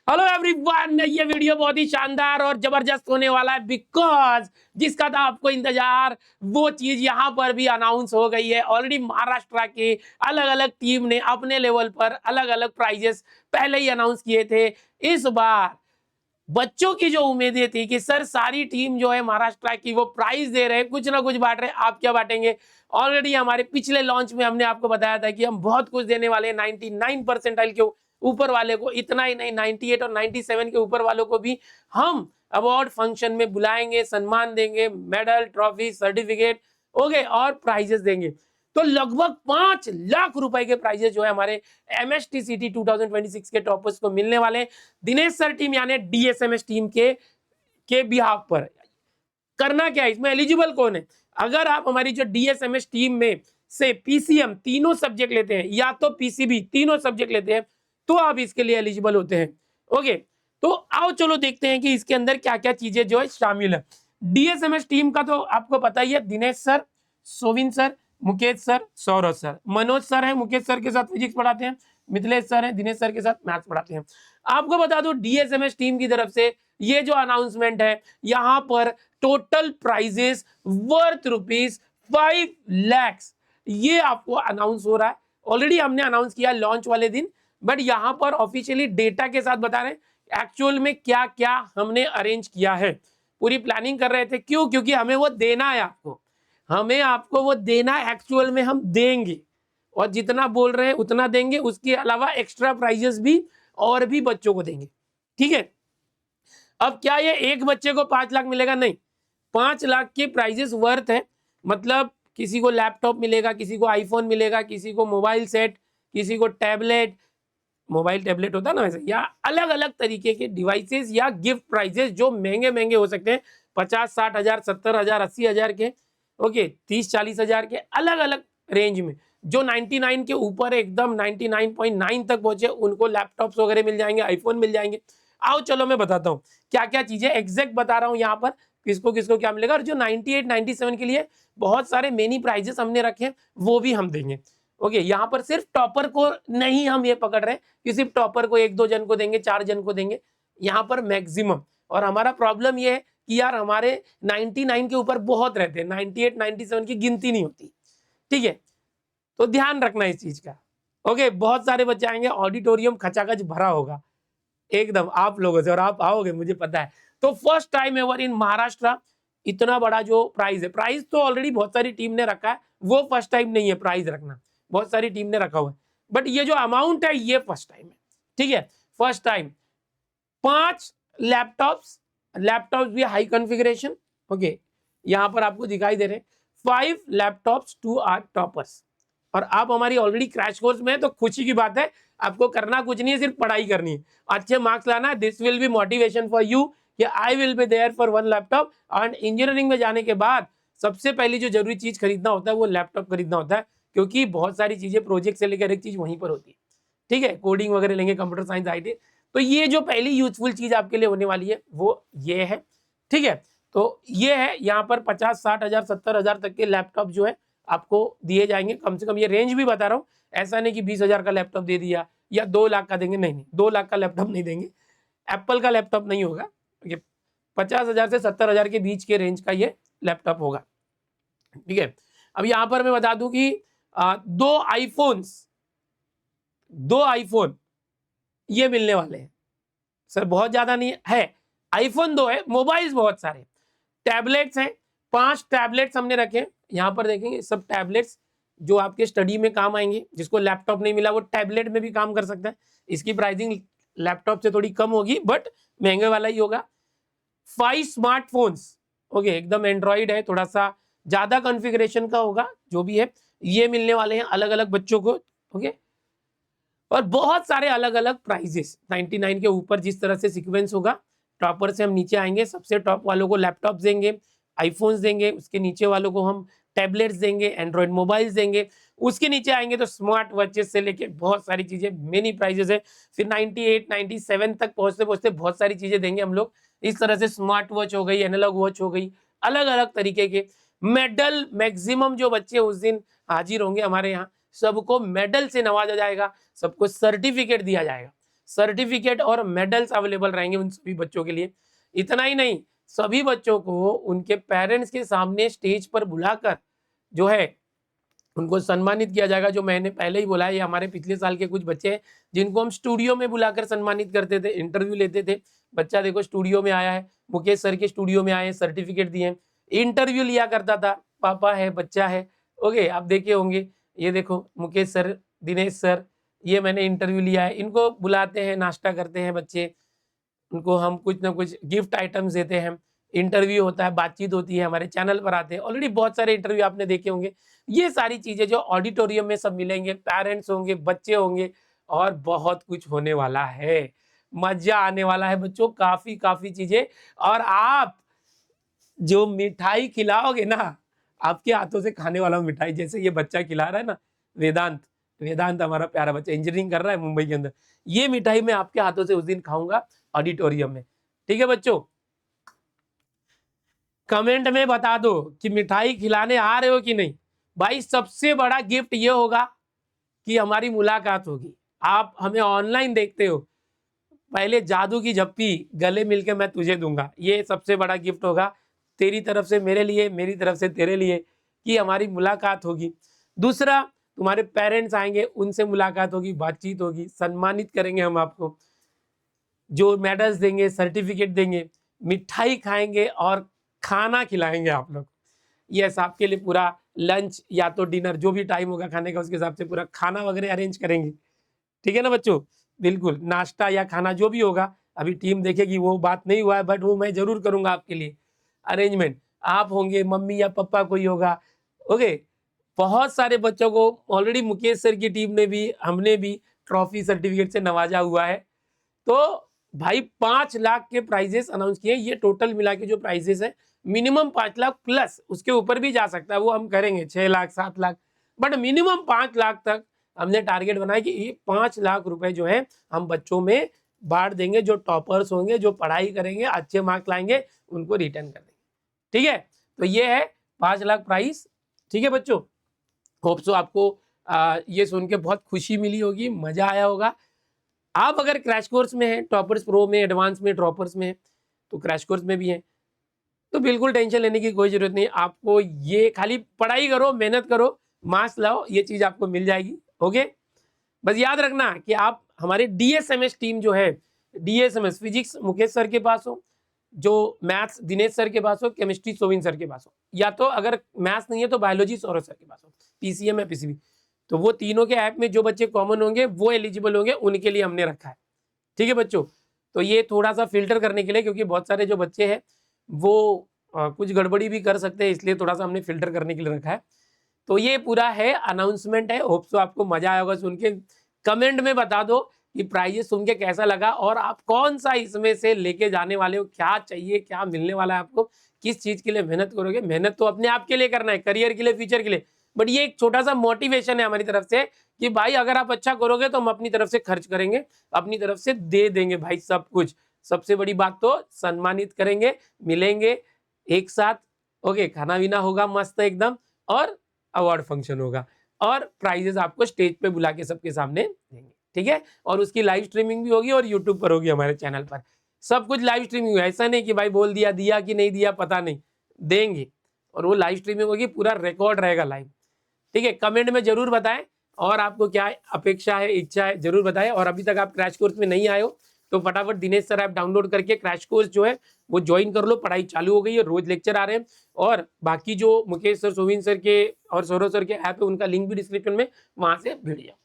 Hello everyone, ये video बहुत ही शानदार और जबरदस्त होने वाला है बिकॉज जिसका था आपको इंतजार वो चीज यहाँ पर भी अनाउंस हो गई है। ऑलरेडी महाराष्ट्र के अलग अलग टीम ने अपने लेवल पर अलग अलग प्राइजेस पहले ही अनाउंस किए थे। इस बार बच्चों की जो उम्मीदें थी कि सर सारी टीम जो है महाराष्ट्र की वो प्राइज दे रहे हैं, कुछ ना कुछ बांट रहे हैं, आप क्या बांटेंगे? ऑलरेडी हमारे पिछले लॉन्च में हमने आपको बताया था कि हम बहुत कुछ देने वाले हैं 99 परसेंटाइल के ऊपर वाले को। इतना ही नहीं, 98 और 97 के ऊपर वालों को भी हम अवार्ड फंक्शन में बुलाएंगे, सम्मान देंगे, मेडल, ट्रॉफी, सर्टिफिकेट ओके और प्राइजेस देंगे। तो लगभग 5 लाख रुपए के प्राइजेस जो है हमारे MSTCT 2026 के टॉपर्स को मिलने वाले हैं। दिनेश सर टीम यानी DSMS टीम के बिहाफ पर। करना क्या है इसमें, एलिजिबल कौन है? अगर आप हमारी जो DSMS टीम में से PCM तीनों सब्जेक्ट लेते हैं या तो PCB तीनों सब्जेक्ट लेते हैं तो आप इसके लिए एलिजिबल होते हैं। ओके, तो आओ चलो देखते हैं कि इसके अंदर क्या क्या चीजें जो है शामिल है। DSMS टीम का तो आपको पता ही है, Dinesh sir, Sovin sir, Mukesh sir, Saurabh sir, Manoj sir है, मुकेश सर के साथ फिजिक्स पढ़ाते हैं, मिथिलेश सर है, दिनेश सर के साथ मैथ्स पढ़ाते हैं। आपको बता दो DSMS टीम की तरफ से ये जो अनाउंसमेंट है, यहाँ पर टोटल प्राइजेस वर्थ ₹5 लाख ये आपको अनाउंस हो रहा है। ऑलरेडी हमने अनाउंस किया लॉन्च वाले दिन, बट यहाँ पर ऑफिशियली डेटा के साथ बता रहे हैं एक्चुअल में क्या क्या हमने अरेंज किया है। पूरी प्लानिंग कर रहे थे, क्यों? क्योंकि हमें वो देना है आपको, हमें आपको वो देना एक्चुअल में हम देंगे और जितना बोल रहे हैं उतना देंगे। उसके अलावा एक्स्ट्रा प्राइजेस भी और भी बच्चों को देंगे, ठीक है। अब क्या ये एक बच्चे को 5 लाख मिलेगा? नहीं, 5 लाख के प्राइजेस वर्थ है। मतलब किसी को लैपटॉप मिलेगा, किसी को आईफोन मिलेगा, किसी को मोबाइल सेट, किसी को टैबलेट, मोबाइल टैबलेट होता है ना वैसे, या अलग अलग तरीके के डिवाइसेस या गिफ्ट प्राइजेस जो महंगे महंगे हो सकते हैं, 50-60 हजार, 70 हजार, 80 हजार के, ओके, 30-40 हजार के, अलग अलग रेंज में। जो 99 के ऊपर एकदम 99.9 तक पहुंचे उनको लैपटॉप्स वगैरह मिल जाएंगे, आईफोन मिल जाएंगे। आओ चलो मैं बताता हूँ क्या क्या चीजें एग्जैक्ट बता रहा हूँ यहाँ पर, किसको किसको क्या मिलेगा। और जो 98-97 के लिए बहुत सारे मेनी प्राइजेस हमने रखे हैं वो भी हम देंगे। ओके, यहाँ पर सिर्फ टॉपर को नहीं हम ये पकड़ रहे हैं कि सिर्फ टॉपर को 1-2 जन को देंगे, 4 जन को देंगे, यहाँ पर मैक्सिमम। और हमारा प्रॉब्लम ये है कि यार हमारे 99 के ऊपर बहुत रहते हैं, 98-97 की गिनती नहीं होती, ठीक है। तो ध्यान रखना इस चीज का। ओके, बहुत सारे बच्चे आएंगे, ऑडिटोरियम खचाखच भरा होगा एकदम आप लोगों से, और आप आओगे मुझे पता है। तो first time ever in Maharashtra इतना बड़ा जो प्राइज है, प्राइज तो ऑलरेडी बहुत सारी टीम ने रखा है, वो फर्स्ट टाइम नहीं है प्राइज रखना, बहुत सारी टीम ने रखा हुआ है, बट ये जो अमाउंट है ये फर्स्ट टाइम है, ठीक है। फर्स्ट टाइम 5 लैपटॉप्स, लैपटॉप्स भी हाई कॉन्फ़िगरेशन, ओके, यहाँ पर आपको दिखाई दे रहे हैं 5 लैपटॉप्स टू आवर टॉपर्स। और आप हमारी ऑलरेडी क्रैश कोर्स में है तो खुशी की बात है, आपको करना कुछ नहीं है, सिर्फ पढ़ाई करनी है, अच्छे मार्क्स लाना है। This will be motivation for you कि I will be there for 1 laptop. And engineering में जाने के बाद सबसे पहली जो जरूरी चीज खरीदना होता है वो लैपटॉप खरीदना होता है, क्योंकि बहुत सारी चीजें प्रोजेक्ट से लेकर एक चीज वहीं पर होती है, ठीक है। कोडिंग वगैरह लेंगे, कंप्यूटर साइंस, IT, तो ये जो पहली यूजफुल चीज आपके लिए होने वाली है वो ये है, ठीक है। तो ये है, यहाँ पर 50-60 हजार, 70 हजार तक के लैपटॉप जो है आपको दिए जाएंगे। कम से कम ये रेंज भी बता रहा हूँ, ऐसा नहीं कि 20 हजार का लैपटॉप दे दिया या 2 लाख का देंगे, नहीं, 2 लाख का लैपटॉप नहीं देंगे, एप्पल का लैपटॉप नहीं होगा। 50 हजार से 70 हजार के बीच के रेंज का ये लैपटॉप होगा, ठीक है। अब यहाँ पर मैं बता दूं कि 2 आईफोन ये मिलने वाले हैं। सर बहुत ज्यादा नहीं है, आईफोन 2 है, मोबाइल्स बहुत सारे, टैबलेट्स हैं, 5 टैबलेट्स हमने रखे। यहाँ पर देखेंगे सब टैबलेट्स जो आपके स्टडी में काम आएंगे, जिसको लैपटॉप नहीं मिला वो टैबलेट में भी काम कर सकता है। इसकी प्राइसिंग लैपटॉप से थोड़ी कम होगी बट महंगे वाला ही होगा। 5 स्मार्टफोन्स, ओके, एकदम एंड्रॉइड है, थोड़ा सा ज्यादा कॉन्फ़िगरेशन का होगा, जो भी है ये मिलने वाले हैं अलग अलग बच्चों को, ओके। और बहुत सारे अलग अलग प्राइजेस 99 के ऊपर जिस तरह से सीक्वेंस होगा, टॉपर से हम नीचे आएंगे, सबसे टॉप वालों को लैपटॉप देंगे, आईफोन्स देंगे, उसके नीचे वालों को हम टैबलेट्स देंगे, एंड्रॉइड मोबाइल्स देंगे, उसके नीचे आएंगे तो स्मार्ट वॉचेस से लेके बहुत सारी चीजें, मेनी प्राइजेस है। फिर 98-97 तक पहुंचते पहुंचते बहुत सारी चीजें देंगे हम लोग। इस तरह से स्मार्ट वॉच हो गई, एनालॉग वॉच हो गई, अलग अलग तरीके के मेडल। मैक्सिमम जो बच्चे उस दिन हाजिर होंगे हमारे यहाँ, सबको मेडल से नवाजा जाएगा, सबको सर्टिफिकेट दिया जाएगा। सर्टिफिकेट और मेडल्स अवेलेबल रहेंगे उन सभी बच्चों के लिए। इतना ही नहीं, सभी बच्चों को उनके पेरेंट्स के सामने स्टेज पर बुलाकर जो है उनको सम्मानित किया जाएगा। जो मैंने पहले ही बोला है, ये हमारे पिछले साल के कुछ बच्चे हैं जिनको हम स्टूडियो में बुलाकर सम्मानित करते थे, इंटरव्यू लेते थे। बच्चा देखो स्टूडियो में आया है, मुकेश सर के स्टूडियो में आए हैं, सर्टिफिकेट दिए हैं, इंटरव्यू लिया करता था, पापा है बच्चा है। ओके, आप देखे होंगे, ये देखो मुकेश सर, दिनेश सर, ये मैंने इंटरव्यू लिया है। इनको बुलाते हैं, नाश्ता करते हैं बच्चे, उनको हम कुछ ना कुछ गिफ्ट आइटम्स देते हैं, इंटरव्यू होता है, बातचीत होती है, हमारे चैनल पर आते हैं। ऑलरेडी बहुत सारे इंटरव्यू आपने देखे होंगे। ये सारी चीजें जो ऑडिटोरियम में सब मिलेंगे, पेरेंट्स होंगे, बच्चे होंगे, और बहुत कुछ होने वाला है, मजा आने वाला है बच्चों, काफी काफी चीजें। और आप जो मिठाई खिलाओगे ना, आपके हाथों से खाने वाला मिठाई, जैसे ये बच्चा खिला रहा है ना, वेदांत, वेदांत हमारा प्यारा बच्चा इंजीनियरिंग कर रहा है मुंबई के अंदर, ये मिठाई मैं आपके हाथों से उस दिन खाऊंगा ऑडिटोरियम में। ठीक है बच्चों, कमेंट में बता दो कि मिठाई खिलाने आ रहे हो कि नहीं। भाई सबसे बड़ा गिफ्ट ये होगा कि हमारी मुलाकात होगी। आप हमें ऑनलाइन देखते हो, पहले जादू की झप्पी गले मिलके मैं तुझे दूंगा, ये सबसे बड़ा गिफ्ट होगा तेरी तरफ से मेरे लिए, मेरी तरफ से तेरे लिए, कि हमारी मुलाकात होगी। दूसरा, तुम्हारे पेरेंट्स आएंगे, उनसे मुलाकात होगी, बातचीत होगी, सम्मानित करेंगे हम आपको, जो मेडल्स देंगे, सर्टिफिकेट देंगे, मिठाई खाएंगे और खाना खिलाएंगे आप लोग। यस, आपके लिए पूरा लंच या तो डिनर, जो भी टाइम होगा खाने का, उसके हिसाब से पूरा खाना वगैरह अरेंज करेंगे। ठीक है ना बच्चों, बिल्कुल, नाश्ता या खाना जो भी होगा, अभी टीम देखेगी, वो बात नहीं हुआ है, बट वो मैं जरूर करूंगा आपके लिए अरेंजमेंट। आप होंगे, मम्मी या पापा कोई होगा। ओके, बहुत सारे बच्चों को ऑलरेडी मुकेश सर की टीम ने भी, हमने भी ट्रॉफी सर्टिफिकेट से नवाजा हुआ है। तो भाई 5 लाख के प्राइजेस अनाउंस किए। ये टोटल मिला के जो प्राइजेस है, मिनिमम 5 लाख प्लस, उसके ऊपर भी जा सकता है, वो हम करेंगे 6 लाख 7 लाख, बट मिनिमम 5 लाख तक हमने टारगेट बनाया कि ये 5 लाख रुपए जो है हम बच्चों में बांट देंगे। जो टॉपर्स होंगे, जो पढ़ाई करेंगे, अच्छे मार्क्स लाएंगे, उनको रिटर्न कर देंगे। ठीक है, तो ये है 5 लाख प्राइस। ठीक है बच्चों, होप सो आपको ये सुन के बहुत खुशी मिली होगी, मजा आया होगा। आप अगर क्रैश कोर्स में हैं, टॉपर्स प्रो में, एडवांस में, ड्रॉपर्स में, तो क्रैश कोर्स में भी हैं, तो बिल्कुल टेंशन लेने की कोई जरूरत नहीं। आपको ये खाली पढ़ाई करो, मेहनत करो, मार्क्स लाओ, ये चीज आपको मिल जाएगी। ओके, बस याद रखना कि आप हमारे डीएसएमएस टीम जो है, डीएसएमएस फिजिक्स मुकेश सर के पास हो, जो मैथ्स दिनेश सर के पास हो, केमिस्ट्री सोविन सर के पास हो, या तो अगर मैथ्स नहीं है तो बायोलॉजी सौरभ सर के पास हो, पीसीएम या पीसीबी, तो वो तीनों के ऐप में जो बच्चे कॉमन होंगे वो एलिजिबल होंगे, उनके लिए हमने रखा है। ठीक है बच्चों, तो ये थोड़ा सा फिल्टर करने के लिए, क्योंकि बहुत सारे जो बच्चे हैं वो कुछ गड़बड़ी भी कर सकते हैं, इसलिए थोड़ा सा हमने फिल्टर करने के लिए रखा है। तो ये पूरा है, अनाउंसमेंट है। होप सो आपको मजा आया होगा सुन के। कमेंट में बता दो कि प्राइजेस सुन के कैसा लगा, और आप कौन सा इसमें से लेके जाने वाले हो, क्या चाहिए, क्या मिलने वाला है आपको, किस चीज के लिए मेहनत करोगे। मेहनत तो अपने आप के लिए करना है, करियर के लिए, फ्यूचर के लिए, बट ये एक छोटा सा मोटिवेशन है हमारी तरफ से कि भाई अगर आप अच्छा करोगे तो हम अपनी तरफ से खर्च करेंगे, अपनी तरफ से दे देंगे भाई सब कुछ। सबसे बड़ी बात तो सम्मानित करेंगे, मिलेंगे एक साथ। ओके, खाना पीना होगा मस्त एकदम, और अवार्ड फंक्शन होगा, और प्राइजेस आपको स्टेज पे बुला के सबके सामने देंगे। ठीक है, और उसकी लाइव स्ट्रीमिंग भी होगी और यूट्यूब पर होगी, हमारे चैनल पर सब कुछ लाइव स्ट्रीमिंग। ऐसा नहीं कि भाई बोल दिया, दिया कि नहीं दिया पता नहीं, देंगे, और वो लाइव स्ट्रीमिंग होगी, पूरा रिकॉर्ड रहेगा लाइव। ठीक है, कमेंट में जरूर बताएं, और आपको क्या अपेक्षा है, इच्छा है, जरूर बताएं। और अभी तक आप क्रैश कोर्स में नहीं आए हो तो फटाफट दिनेश सर ऐप डाउनलोड करके क्रैश कोर्स जो है वो ज्वाइन कर लो। पढ़ाई चालू हो गई है, रोज लेक्चर आ रहे हैं, और बाकी जो मुकेश सर, सोविन सर के और सौरभ सर के ऐप है, उनका लिंक भी डिस्क्रिप्शन में, वहां से भिड़ जाओ।